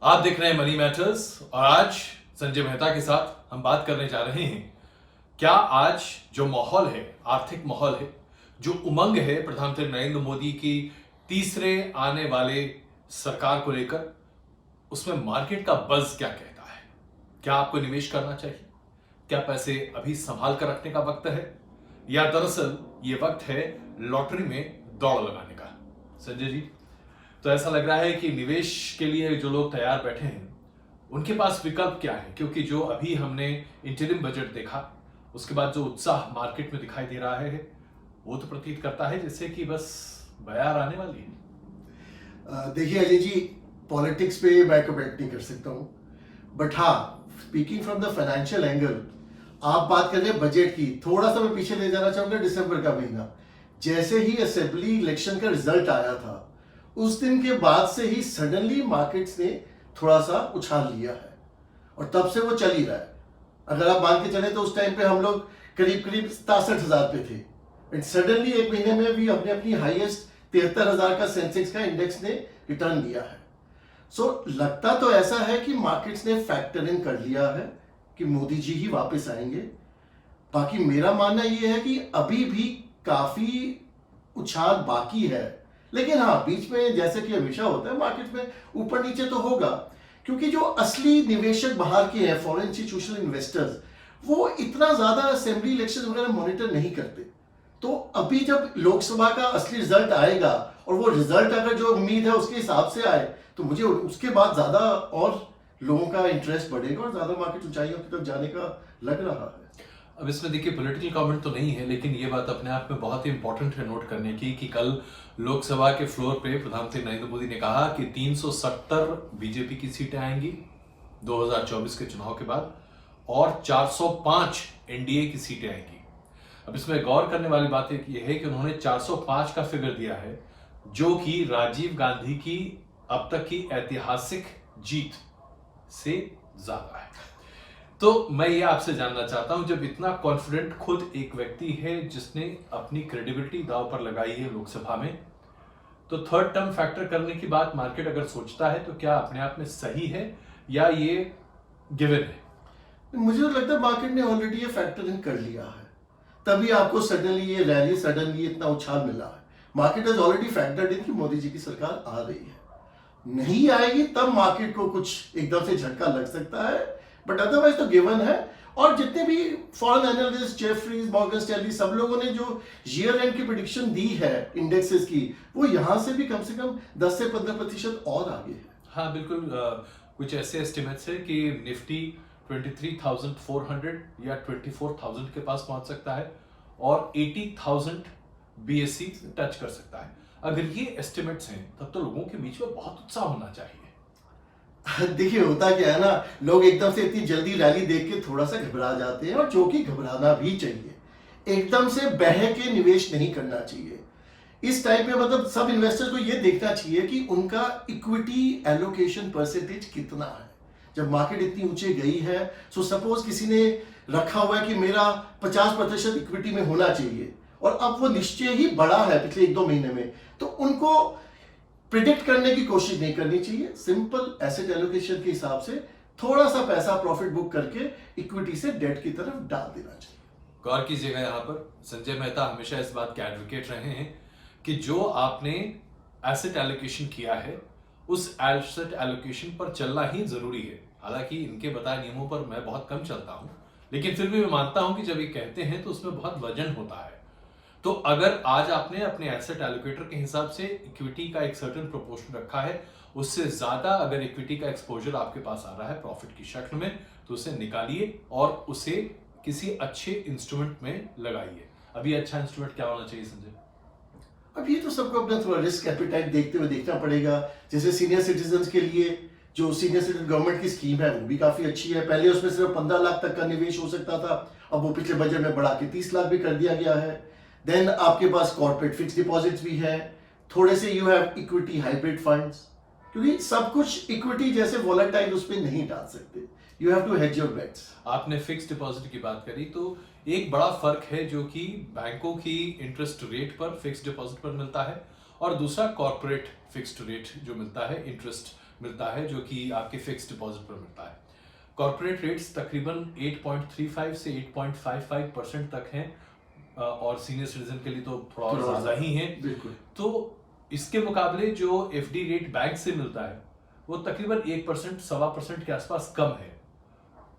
आप देख रहे हैं मनी मैटर्स और आज संजय मेहता के साथ हम बात करने जा रहे हैं। क्या आज जो माहौल है, आर्थिक माहौल है, जो उमंग है प्रधानमंत्री नरेंद्र मोदी की तीसरे आने वाले सरकार को लेकर, उसमें मार्केट का बज़ क्या कहता है? क्या आपको निवेश करना चाहिए? क्या पैसे अभी संभाल कर रखने का वक्त है, या दरअसल ये वक्त है लॉटरी में दौड़ लगाने का? संजय जी, तो ऐसा लग रहा है कि निवेश के लिए जो लोग तैयार बैठे हैं उनके पास विकल्प क्या है, क्योंकि जो अभी हमने इंटरिम बजट देखा उसके बाद जो उत्साह मार्केट में दिखाई दे रहा है वो तो प्रतीत करता है जैसे कि बस बयार आने वाली है। देखिए अजय जी, पॉलिटिक्स पे मैं कमेंट नहीं कर सकता हूँ, बट हाँ, speaking from the financial angle, आप बात कर रहे हैं बजट की। थोड़ा सा मैं पीछे ले जाना चाहूंगा, दिसंबर का महीना, जैसे ही असेंबली इलेक्शन का रिजल्ट आया था उस दिन के बाद से ही सडनली मार्केट्स ने थोड़ा सा उछाल लिया है और तब से वो चल ही रहा है। अगर आप मान के चले तो उस टाइम पे हम लोग करीब करीब 67,000 पे थे, एंड सडनली एक महीने में भी अपने अपनी हाईएस्ट 73,000 का सेंसेक्स का इंडेक्स ने रिटर्न लिया है। सो लगता तो ऐसा है कि मार्केट्स ने फैक्टर इन कर लिया है कि मोदी जी ही वापस आएंगे। बाकी मेरा मानना यह है कि अभी भी काफी उछाल बाकी है, लेकिन हाँ, बीच में जैसे कि हमेशा होता है मार्केट में ऊपर नीचे तो होगा, क्योंकि जो असली निवेशक बाहर के हैं, फॉरेन इंस्टीट्यूशनल इन्वेस्टर्स, वो इतना ज्यादा असेंबली इलेक्शन वगैरह मॉनिटर नहीं करते। तो अभी जब लोकसभा का असली रिजल्ट आएगा और वो रिजल्ट अगर जो उम्मीद है उसके हिसाब से आए तो मुझे उसके बाद ज्यादा और लोगों का इंटरेस्ट बढ़ेगा और ज्यादा मार्केट ऊंचाइयों की तरफ जाने का लग रहा है। अब इसमें देखिए पॉलिटिकल कमेंट तो नहीं है, लेकिन ये बात अपने आप में बहुत ही इंपॉर्टेंट है नोट करने की कि कल लोकसभा के फ्लोर पे प्रधानमंत्री नरेंद्र मोदी ने कहा कि 370 बीजेपी की सीटें आएंगी 2024 के चुनाव के बाद और 405 एनडीए की सीटें आएंगी। अब इसमें गौर करने वाली बात एक ये है कि उन्होंने 405 का फिगर दिया है, जो कि राजीव गांधी की अब तक की ऐतिहासिक जीत से ज्यादा है। तो मैं ये आपसे जानना चाहता हूं, जब इतना कॉन्फिडेंट खुद एक व्यक्ति है जिसने अपनी क्रेडिबिलिटी दांव पर लगाई है लोकसभा में, तो थर्ड टर्म फैक्टर करने की बात मार्केट अगर सोचता है तो क्या अपने आप में सही है या ये गिवन है? मुझे तो लगता है मार्केट ने ऑलरेडी ये फैक्टर इन कर लिया है, तभी आपको सडनली ये रैली, सडनली इतना उछाल मिला है। मार्केट हैज ऑलरेडी फैक्टर्ड इन कि मोदी जी की सरकार आ रही है। नहीं आएगी तब मार्केट को कुछ एकदम से झटका लग सकता है, बट अदरवाइज तो गिवन है। और जितने भी foreign analyst, Jefferies, Morgan Stanley, सब लोगों ने जो ईयर एंड की प्रेडिक्शन दी है इंडेक्सेस की, वो यहां से भी कम से कम 10 से 15% और आगे है। हाँ बिल्कुल, कुछ ऐसे एस्टिमेट्स है कि निफ्टी 23,400 या 24,000 के पास पहुंच सकता है और 80,000 बीएससी टच कर सकता है। अगर ये एस्टिमेट्स हैं तब तो लोगों के बीच में बहुत उत्साह होना चाहिए। देखिए होता क्या है ना, लोग एकदम से इतनी जल्दी रैली देख के थोड़ा सा घबरा जाते हैं, और जो कि घबराना भी चाहिए। एकदम से बह के निवेश नहीं करना चाहिए इस टाइप में। मतलब सब इन्वेस्टर्स को ये देखना चाहिए कि उनका इक्विटी एलोकेशन परसेंटेज कितना है। जब मार्केट इतनी ऊंचे गई है, सो सपोज किसी ने रखा हुआ है कि मेरा 50% इक्विटी में होना चाहिए, और अब वो निश्चय ही बड़ा है पिछले 1-2 महीने में, तो उनको प्रिडिक्ट करने की कोशिश नहीं करनी चाहिए। सिंपल एसेट एलोकेशन के हिसाब से थोड़ा सा पैसा प्रॉफिट बुक करके इक्विटी से डेट की तरफ डाल देना चाहिए। गौर कीजिएगा, यहाँ पर संजय मेहता हमेशा इस बात के एडवोकेट रहे हैं कि जो आपने एसेट एलोकेशन किया है उस एसेट एलोकेशन पर चलना ही जरूरी है। हालांकि इनके बताए नियमों पर मैं बहुत कम चलता हूं, लेकिन फिर भी मैं मानता हूं कि जब ये कहते हैं तो उसमें बहुत वजन होता है। तो अगर आज आपने अपने एसेट एलोकेटर के हिसाब से इक्विटी का एक सर्टेन प्रोपोर्शन रखा है, उससे ज्यादा अगर इक्विटी का एक्सपोजर आपके पास आ रहा है प्रॉफिट की शक्ल में, तो उसे निकालिए और उसे किसी अच्छे इंस्ट्रूमेंट में लगाइए। अभी अच्छा इंस्ट्रूमेंट क्या होना चाहिए संजय? अब ये तो सबको अपना थोड़ा रिस्क एपिटाइट देखते हुए देखना पड़ेगा। जैसे सीनियर सिटीजन के लिए जो सीनियर सिटीजन गवर्नमेंट की स्कीम है वो भी काफी अच्छी है। पहले उसमें सिर्फ 15 लाख तक का निवेश हो सकता था, अब वो पिछले बजट में बढ़ा के 30 लाख भी कर दिया गया है। देन आपके पास कॉर्पोरेट फिक्स डिपॉजिट्स भी है, थोड़े से you have equity hybrid funds, क्योंकि सब कुछ इक्विटी जैसे वोलेटाइल उस पर नहीं डाल सकते। You have to hedge your bets. आपने फिक्स डिपॉजिट की बात करी, तो एक बड़ा फर्क है जो कि बैंकों की इंटरेस्ट रेट पर फिक्स डिपॉजिट पर मिलता है और दूसरा कॉर्पोरेट फिक्स्ड रेट जो मिलता है इंटरेस्ट मिलता है, जो कि आपके फिक्स डिपॉजिट पर मिलता है। कॉर्पोरेट रेट्स तकरीबन 8.35 से 8.55% तक हैं, और सीनियर सिटीजन के लिए तो थोड़ा और ज़्यादा ही है। बिल्कुल। तो इसके मुकाबले जो एफडी रेट बैंक से मिलता है वो तकरीबन 1%, 1.25% के आसपास कम है।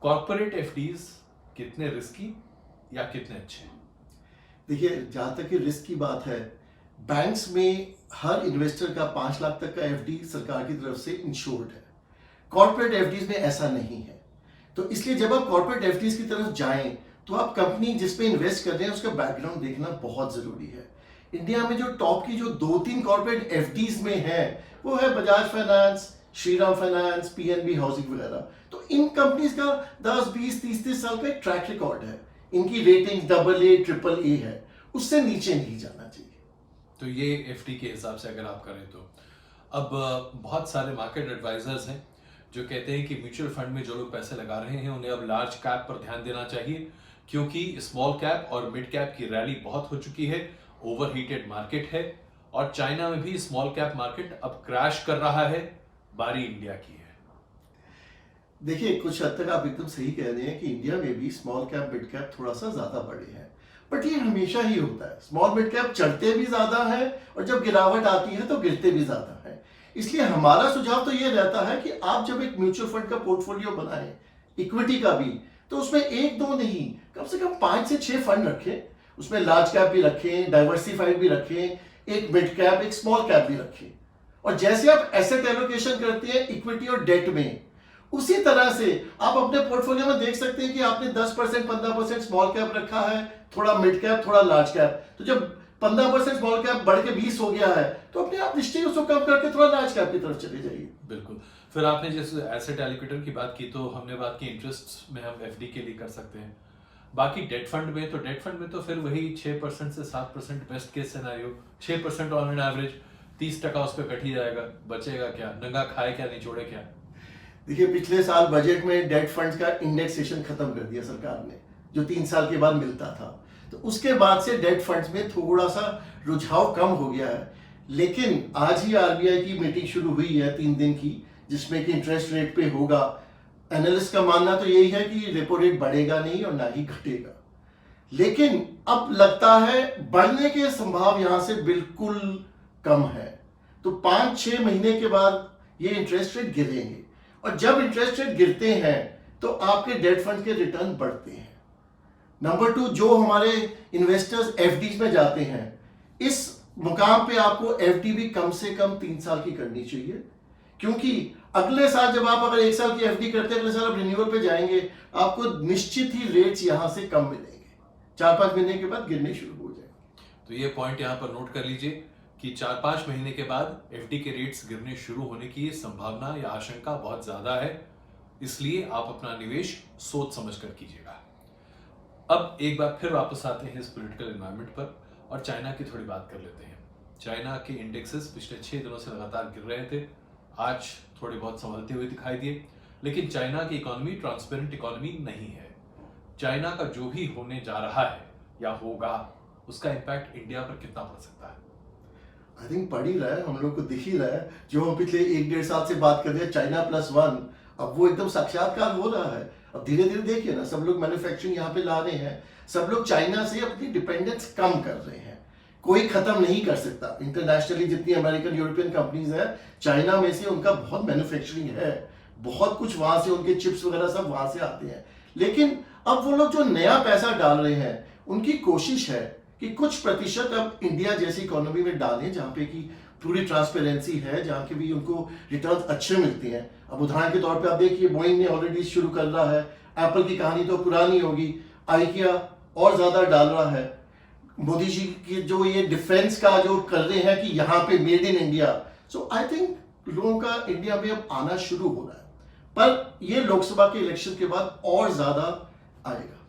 कॉर्पोरेट एफडीज कितने रिस्की या कितने अच्छे हैं? देखिए, जहाँ तक कि रिस्क की बात है, बैंक्स में हर इन्वेस्टर का 5 लाख तक का एफडी सरकार की तरफ से इंश्योर्ड है। कॉर्पोरेट एफडीज में ऐसा नहीं है। तो इसलिए जब आप कॉर्पोरेट एफडीज की तरफ जाएं तो आप कंपनी जिस पे इन्वेस्ट कर रहे हैं उसका बैकग्राउंड देखना बहुत जरूरी है। इंडिया में जो टॉप की जो 2-3 कॉर्पोरेट एफडीज में है वो है Bajaj finance, Shriram finance, PNB housing वगैरह। तो इन कंपनीज का 10, 20, 30 साल का एक ट्रैक रिकॉर्ड है। इनकी रेटिंग AA, AAA है, उससे नीचे नहीं जाना चाहिए। तो ये एफडी के हिसाब से अगर आप करें तो अब बहुत सारे मार्केट एडवाइजर्स हैं जो कहते हैं कि म्यूचुअल फंड में जो लोग पैसे लगा रहे हैं उन्हें अब लार्ज कैप पर ध्यान देना चाहिए, क्योंकि स्मॉल कैप और मिड कैप की रैली बहुत हो चुकी है, ओवरहीटेड मार्केट है, और चाइना में भी स्मॉल कैप मार्केट अब क्रैश कर रहा है। बारी इंडिया की है। देखिए, कुछ हद तक आप एकदम सही कह रहे हैं कि इंडिया में भी स्मॉल कैप मिड कैप थोड़ा सा ज्यादा बढ़े हैं, बट ये हमेशा ही होता है। स्मॉल मिड कैप चढ़ते भी ज्यादा है और जब गिरावट आती है तो गिरते भी ज्यादा है। इसलिए हमारा सुझाव तो ये रहता है कि आप जब एक म्यूचुअल फंड का पोर्टफोलियो बनाएं, इक्विटी का भी, तो उसमें 1-2 नहीं, कम से कम 5 से 6 फंड रखें। उसमें लार्ज कैप भी रखें, डाइवर्सिफाइड भी रखें, एक मिड कैप, एक स्मॉल कैप भी रखें। और जैसे आप एसेट एलोकेशन करते हैं इक्विटी और डेट में, उसी तरह से आप अपने पोर्टफोलियो में देख सकते हैं कि आपने 10%, 15% स्मॉल कैप रखा है, थोड़ा मिड कैप, थोड़ा लार्ज कैप। तो जब 15% स्मॉल कैप बढ़ के 20 हो गया है तो अपने आप निश्चय उसको कम करके थोड़ा लार्ज कैप की तरफ चले जाइए। बिल्कुल। फिर आपने जैसे एसेट एलोकेटर की बात की, तो हमने बात की इंटरेस्ट में हम एफडी के लिए कर सकते हैं। बाकी डेट फंड में तो फिर वही 6% से 7% best case scenario, 6% on an average, 30% उस पर कट ही जाएगा, बचेगा क्या? नंगा खाए क्या, निचोड़े क्या? देखिए, पिछले साल बजट में डेट फंड्स का इंडेक्सेशन खत्म कर दिया सरकार ने, जो 3 साल के बाद मिलता था। तो उसके बाद से डेट फंड्स में थोड़ा सा रुझाव कम हो गया है। लेकिन आज ही आरबीआई की मीटिंग शुरू हुई है 3 दिन की, जिसमें कि इंटरेस्ट रेट पे होगा। एनालिस्ट का मानना तो यही है कि रेपो रेट बढ़ेगा नहीं और ना ही घटेगा। लेकिन अब लगता है बढ़ने के संभाव यहां से बिल्कुल कम है। तो 5-6 महीने के बाद ये इंटरेस्ट रेट गिरेंगे, और जब इंटरेस्ट रेट गिरते हैं तो आपके डेट फंड के रिटर्न बढ़ते हैं। नंबर 2, जो हमारे इन्वेस्टर्स एफडीज में जाते हैं, इस मुकाम पे आपको एफडी भी कम से कम 3 साल की करनी चाहिए, क्योंकि अगले साल जब आप अगर 1 साल की एफडी करते हैं, अगले साल आप रिन्यूअल पे जाएंगे, आपको निश्चित ही रेट्स यहां से कम मिलेंगे, 4-5 महीने के बाद गिरने शुरू हो जाएंगे। तो ये पॉइंट यहाँ पर नोट कर लीजिए कि 4-5 महीने के बाद एफडी के रेट्स गिरने शुरू होने की संभावना या आशंका बहुत ज्यादा है, इसलिए आप अपना निवेश सोच समझ कर कीजिएगा। अब एक बार फिर वापस आते हैं इस पॉलिटिकल एनवायरनमेंट पर और चाइना की थोड़ी बात कर लेते हैं। चाइना के इंडेक्सेस पिछले 6 दिनों से लगातार गिर रहे थे, आज थोड़े बहुत संभलते हुए दिखाई दिए, लेकिन चाइना की इकोनॉमी ट्रांसपेरेंट इकोनॉमी नहीं है। चाइना का जो भी होने जा रहा है या होगा, उसका इम्पैक्ट इंडिया पर कितना पड़ सकता है? आई थिंक पड़ ही रहा है, हम लोग को दिख ही रहा है। जो हम पिछले 1-1.5 साल से बात कर रहे हैं चाइना +1, अब वो एकदम साक्षात्कार हो रहा है। अब धीरे धीरे देखिए ना, सब लोग मैन्युफैक्चरिंग यहाँ पे ला रहे हैं, सब लोग चाइना से अपनी डिपेंडेंस कम कर रहे हैं। कोई खत्म नहीं कर सकता। इंटरनेशनली जितनी अमेरिकन यूरोपियन कंपनीज है, चाइना में से उनका बहुत मैन्युफैक्चरिंग है, बहुत कुछ वहां से, उनके चिप्स वगैरह सब वहां से आते हैं। लेकिन अब वो लोग जो नया पैसा डाल रहे हैं, उनकी कोशिश है कि कुछ प्रतिशत अब इंडिया जैसी इकोनॉमी में डालें, जहाँ पे कि पूरी ट्रांसपेरेंसी है, जहाँ के भी उनको रिटर्न अच्छे मिलते हैं। अब उदाहरण के तौर पे आप देखिए, बोइंग ने ऑलरेडी शुरू कर रहा है, एप्पल की कहानी तो पुरानी होगी, आइकिया और ज्यादा डाल रहा है। मोदी जी की जो ये डिफेंस का जो कर रहे हैं कि यहाँ पे made in India, so I think लोगों का इंडिया में अब आना शुरू हो रहा है, पर ये लोकसभा के इलेक्शन के बाद और ज्यादा आएगा।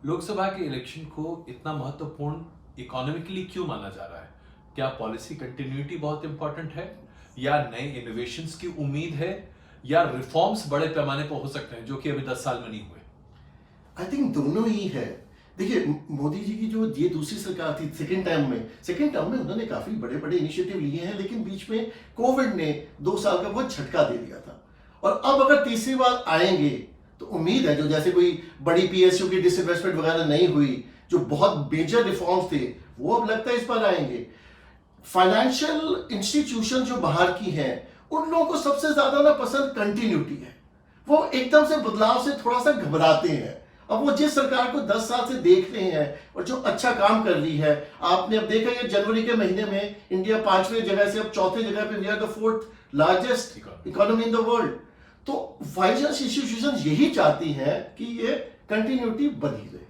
लोकसभा के इलेक्शन को इतना महत्वपूर्ण इकोनॉमिकली क्यों माना जा रहा है? क्या पॉलिसी कंटिन्यूटी बहुत इंपॉर्टेंट है, या नए इनोवेशंस की उम्मीद है, या रिफॉर्म्स बड़े पैमाने पर हो सकते हैं जो कि अभी 10 साल में नहीं हुए? आई थिंक दोनों ही है। देखिए मोदी जी की जो ये दूसरी सरकार थी सेकेंड टर्म में उन्होंने काफी बड़े बड़े इनिशिएटिव लिए हैं, लेकिन बीच में कोविड ने 2 साल का बहुत झटका दे दिया था। और अब अगर तीसरी बार आएंगे तो उम्मीद है जो जैसे कोई बड़ी पीएसयू की डिसइन्वेस्टमेंट वगैरह नहीं हुई, जो बहुत मेजर रिफॉर्म्स थे, वो अब लगता है इस बार आएंगे। फाइनेंशियल इंस्टीट्यूशन जो बाहर की हैं, उन लोगों को सबसे ज्यादा ना पसंद कंटिन्यूटी है। वो एकदम से बदलाव से थोड़ा सा घबराते हैं। अब वो जिस सरकार को 10 साल से देख रहे हैं और जो अच्छा काम कर रही है, आपने अब देखा ये जनवरी के महीने में इंडिया 5वें जगह से अब 4थे जगह पे, we are the 4th largest economy in the world. तो फाइनेंशियल इंस्टीट्यूशन यही चाहती हैं कि ये कंटिन्यूटी बनी रहे।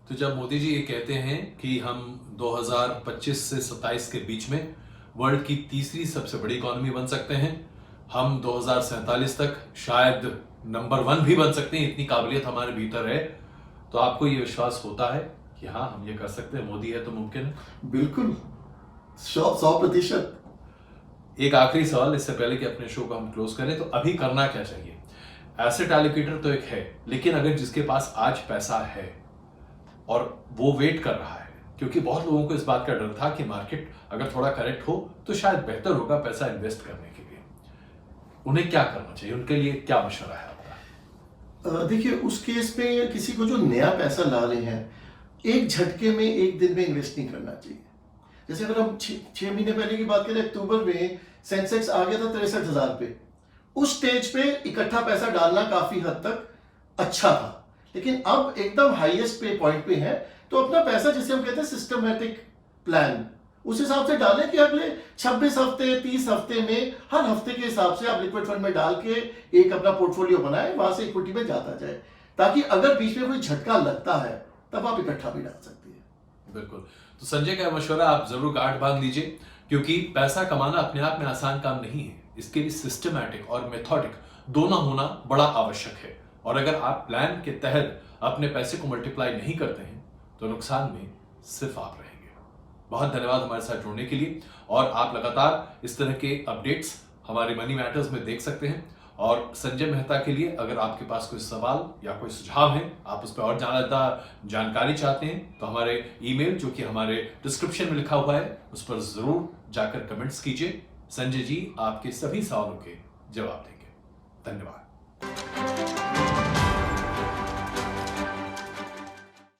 तो जब मोदी जी ये कहते हैं कि हम 2025 से 27 के बीच में वर्ल्ड की तीसरी सबसे बड़ी इकोनॉमी बन सकते हैं, हम 2047 तक शायद नंबर 1 भी बन सकते हैं, इतनी काबिलियत हमारे भीतर है, तो आपको ये विश्वास होता है कि हाँ हम ये कर सकते हैं, मोदी है तो मुमकिन है? बिल्कुल 100%। एक आखिरी सवाल इससे पहले कि अपने शो को हम क्लोज करें, तो अभी करना क्या चाहिए? एसेट एलोकेटर तो एक है, लेकिन अगर जिसके पास आज पैसा है और वो वेट कर रहा है, क्योंकि बहुत लोगों को इस बात का डर था कि मार्केट अगर थोड़ा करेक्ट हो तो शायद बेहतर होगा पैसा इन्वेस्ट करने के लिए, उन्हें क्या करना चाहिए? उनके लिए क्या मशवरा है आपका? देखिए उस केस में किसी को जो नया पैसा ला रहे हैं, एक झटके में एक दिन में इन्वेस्ट नहीं करना चाहिए। जैसे अगर हम 6 महीने पहले की बात करें, अक्टूबर में सेंसेक्स आ गया था 63,000 पे। उस स्टेज पे इकट्ठा पैसा डालना काफी हद तक अच्छा था, लेकिन अब एकदम हाईएस्ट पे पॉइंट पे है, तो अपना पैसा जिसे हम कहते हैं सिस्टमैटिक प्लान, उस हिसाब से डालें कि अगले 26 हफ्ते 30 हफ्ते में हर हफ्ते के हिसाब से आप लिक्विड फंड में डाल के एक अपना पोर्टफोलियो बनाएं, वहां से इक्विटी में जाता जाए, ताकि अगर बीच में कोई झटका लगता है तब आप इकट्ठा भी डाल सकते हैं। बिल्कुल। तो संजय का मशवरा आप जरूर गांठ बांध लीजिए, क्योंकि पैसा कमाना अपने आप में आसान काम नहीं है, इसके लिए सिस्टमैटिक और मेथोडिक दोनों होना बड़ा आवश्यक है। और अगर आप प्लान के तहत अपने पैसे को मल्टीप्लाई नहीं करते हैं तो नुकसान में सिर्फ आप रहेंगे। बहुत धन्यवाद हमारे साथ जुड़ने के लिए, और आप लगातार इस तरह के अपडेट्स हमारे मनी मैटर्स में देख सकते हैं। और संजय मेहता के लिए अगर आपके पास कोई सवाल या कोई सुझाव है, आप उस पर और ज्यादा जानकारी चाहते हैं, तो हमारे ईमेल जो कि हमारे डिस्क्रिप्शन में लिखा हुआ है, उस पर जरूर जाकर कमेंट्स कीजिए। संजय जी आपके सभी सवालों के जवाब देंगे। धन्यवाद।